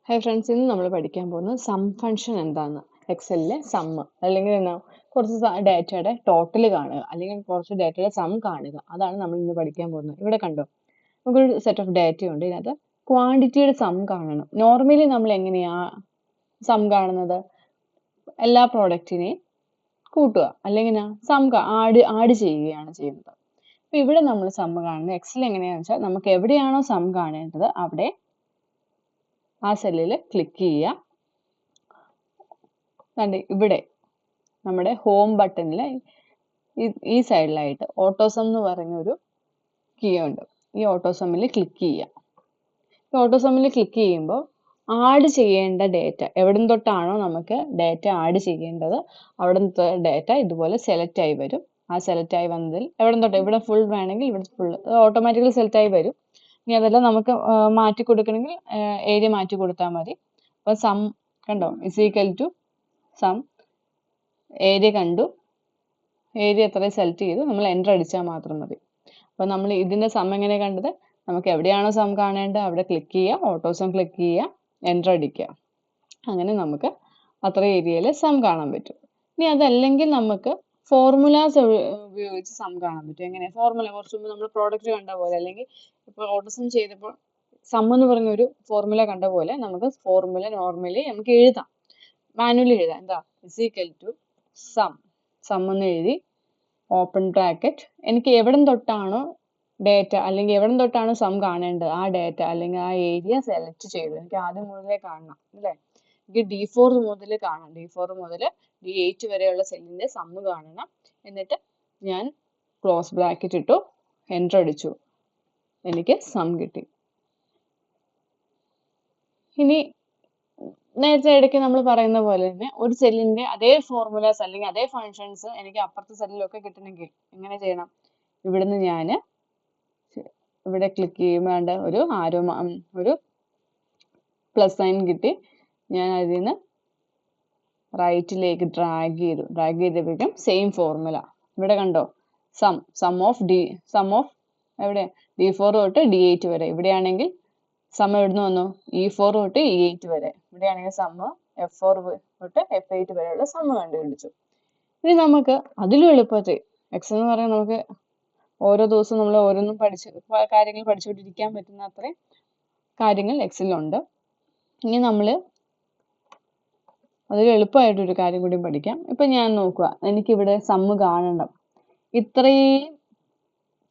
Hi friends, ഇന്ന് നമ്മൾ പഠിക്കാൻ പോകുന്നത് സം ഫംഗ്ഷൻ എന്താന്ന്. എക്സലിലെ സമ്മ് അല്ലെങ്കിൽ എന്നാ കുറച്ച് ഡാറ്റയുടെ ടോട്ടൽ കാണുക അല്ലെങ്കിൽ കുറച്ച് ഡാറ്റയുടെ സം കാണുക. അതാണ് നമ്മൾ ഇന്ന് പഠിക്കാൻ പോകുന്നത്. ഇവിടെ കണ്ടോ, നമുക്കൊരു സെറ്റ് ഓഫ് ഡാറ്റ ഉണ്ട്. ഇതിനകത്ത് ക്വാണ്ടിറ്റിയുടെ സം കാണണം. നോർമലി നമ്മൾ എങ്ങനെയാ സം കാണുന്നത്? എല്ലാ പ്രോഡക്റ്റിനെയും കൂട്ടുക അല്ലെങ്കിൽ സം ആഡ് ചെയ്യുകയാണ് ചെയ്യുന്നത്. അപ്പൊ ഇവിടെ നമ്മൾ സം കാണുന്നത് എക്സൽ എങ്ങനെയാണെന്ന് വെച്ചാൽ, നമുക്ക് എവിടെയാണോ സം കാണേണ്ടത് അവിടെ ആ സെല്ലിൽ ക്ലിക്ക് ചെയ്യുക. ഇവിടെ നമ്മുടെ ഹോം ബട്ടണിൽ ഈ സൈഡിലായിട്ട് ഓട്ടോസം എന്ന് പറഞ്ഞൊരു കീ ഉണ്ട്. ഈ ഓട്ടോസമ്മിൽ ക്ലിക്ക് ചെയ്യുക. ഈ ഓട്ടോസമ്മിൽ ക്ലിക്ക് ചെയ്യുമ്പോൾ ആഡ് ചെയ്യേണ്ട ഡേറ്റ എവിടെ തൊട്ടാണോ നമുക്ക് ഡേറ്റ ആഡ് ചെയ്യേണ്ടത് അവിടെ നിന്ന് ഡേറ്റ ഇതുപോലെ സെലക്ട് ആയി വരും. ആ സെലക്ട് ആയി വന്നതിൽ എവിടെ തൊട്ട്, ഇവിടെ ഫുൾ വേണമെങ്കിൽ ഇവിടെ ഫുൾ ഓട്ടോമാറ്റിക്കലി സെലക്ട് ആയി വരും. ഇനി അതെല്ലാം നമുക്ക് മാറ്റി കൊടുക്കണമെങ്കിൽ ഏരിയ മാറ്റി കൊടുത്താൽ മതി. അപ്പോൾ സം കണ്ടോ, is equal to sum area കണ്ടു, ഏരിയ എത്ര സെലക്ട് ചെയ്തു, നമ്മൾ എൻ്റർ അടിച്ചാൽ മാത്രം മതി. അപ്പോൾ നമ്മൾ ഇതിൻ്റെ സം എങ്ങനെ കണ്ടത്? നമുക്ക് എവിടെയാണോ സം കാണേണ്ടത് അവിടെ ക്ലിക്ക് ചെയ്യുക, ഓട്ടോസം ക്ലിക്ക് ചെയ്യുക, എൻ്റർ അടിക്കുക. അങ്ങനെ നമുക്ക് അത്ര ഏരിയയിൽ സം കാണാൻ പറ്റും. ഇനി അതല്ലെങ്കിൽ നമുക്ക് ഫോർമുലാസ് ഉപയോഗിച്ച് സം കാണാൻ പറ്റും. എങ്ങനെ? ഫോർമുല കുറച്ച് മുമ്പ് നമ്മൾ പ്രോഡക്റ്റ് കണ്ട പോലെ, അല്ലെങ്കിൽ ഇപ്പോൾ ഓട്ടോസം ചെയ്തപ്പോൾ സം എന്ന് പറഞ്ഞൊരു ഫോർമുല കണ്ട പോലെ നമുക്ക് ഫോർമുല നോർമലി നമുക്ക് എഴുതാം, മാനുവലി എഴുതാം. എന്താ? ഇസ് ഈക്വൽ ടു സം എന്ന് എഴുതി ഓപ്പൺ ബ്രാക്കറ്റ്. എനിക്ക് എവിടെ തൊട്ടാണോ ഡേറ്റ അല്ലെങ്കിൽ എവിടെ തൊട്ടാണ് സം കാണേണ്ടത് ആ ഡേറ്റ അല്ലെങ്കിൽ ആ ഏരിയ സെലക്ട് ചെയ്തു. എനിക്ക് ആദ്യം മുതലേ കാണണം അല്ലേ? എനിക്ക് D4 മുതൽ കാണാം. D4 മുതൽ D8 വരെയുള്ള സെല്ലിന്റെ സം കാണണം. എന്നിട്ട് ഞാൻ ക്ലോസ് ബ്രാക്കറ്റ് ഇട്ടു, എൻ്റർ അടിച്ചു, എനിക്ക് സം കിട്ടി. ഇനി നേരത്തെ ഇടയ്ക്ക് നമ്മൾ പറയുന്ന പോലെ തന്നെ ഒരു സെല്ലിന്റെ അതേ ഫോർമുലാസ് അല്ലെങ്കിൽ അതേ ഫങ്ഷൻസ് എനിക്ക് അപ്പുറത്തെ സെല്ലിലൊക്കെ കിട്ടണമെങ്കിൽ എങ്ങനെ ചെയ്യണം? ഇവിടുന്ന് ഞാൻ ഇവിടെ ക്ലിക്ക് ചെയ്യുമ്പോൾ ഒരു പ്ലസ് സൈൻ കിട്ടി. ഞാൻ അതിൽ നിന്ന് റൈറ്റിലേക്ക് ഡ്രാഗ് ചെയ്തപ്പോഴേക്കും സെയിം ഫോർമുല ഇവിടെ കണ്ടോ, സം ഓഫ് എവിടെ D4 തൊട്ട് D8 വരെ. ഇവിടെയാണെങ്കിൽ സം എവിടുന്ന് വന്നു? E4 തൊട്ട് E8 വരെ. ഇവിടെയാണെങ്കിൽ സം F4 തൊട്ട് F8 വരെയുള്ള സം കണ്ടുപിടിച്ചു. ഇനി നമുക്ക് അതിലും എളുപ്പത്തിൽ എക്സൽ എന്ന് പറയുന്നത് നമുക്ക് ഓരോ ദിവസവും നമ്മൾ ഓരോന്നും കാര്യങ്ങൾ പഠിച്ചുകൊണ്ടിരിക്കാൻ പറ്റുന്ന അത്രയും കാര്യങ്ങൾ എക്സലിലുണ്ട്. ഇനി നമ്മൾ അതിൽ എളുപ്പമായിട്ടൊരു കാര്യം കൂടി പഠിക്കാം. ഇപ്പം ഞാൻ നോക്കുക, എനിക്കിവിടെ സം കാണണം. ഇത്രയും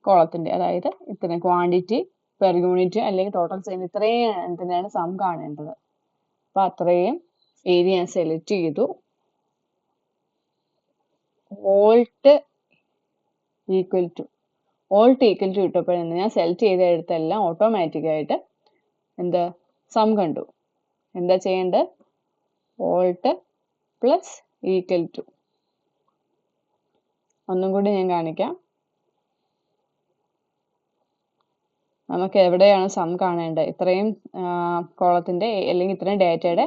കോളത്തിൻ്റെ, അതായത് ഇത്രയും ക്വാണ്ടിറ്റി പെർ യൂണിറ്റ് അല്ലെങ്കിൽ ടോട്ടൽ സെയിം ഇത്രയും തന്നെയാണ് സം കാണേണ്ടത്. അപ്പം അത്രയും ഏരിയ ഞാൻ സെലക്ട് ചെയ്തു. ഓൾട്ട് ഈക്വൽ ടു ഇട്ടപ്പോഴെന്ന് ഞാൻ സെലക്ട് ചെയ്ത എടുത്തെല്ലാം ഓട്ടോമാറ്റിക്കായിട്ട് സം കണ്ടു. എന്താ ചെയ്യേണ്ടത്? Alt plus equal to. ഒന്നും കൂടി ഞാൻ കാണിക്കാം. നമുക്ക് എവിടെയാണ് സം കാണേണ്ടത്, ഇത്രയും കോളത്തിൻ്റെ അല്ലെങ്കിൽ ഇത്രയും ഡേറ്റയുടെ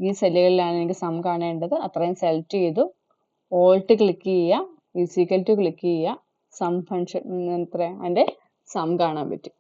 ഈ സെല്ലുകളിലാണ് എനിക്ക് സം കാണേണ്ടത്. അത്രയും സെലക്ട് ചെയ്തു, ഓൾട്ട് ക്ലിക്ക് ചെയ്യുക, ഈസ് ഈക്വൽ ടു ക്ലിക്ക് ചെയ്യുക, സം ഫംഗ്ഷൻ അതിൻ്റെ സം കാണാൻ പറ്റും.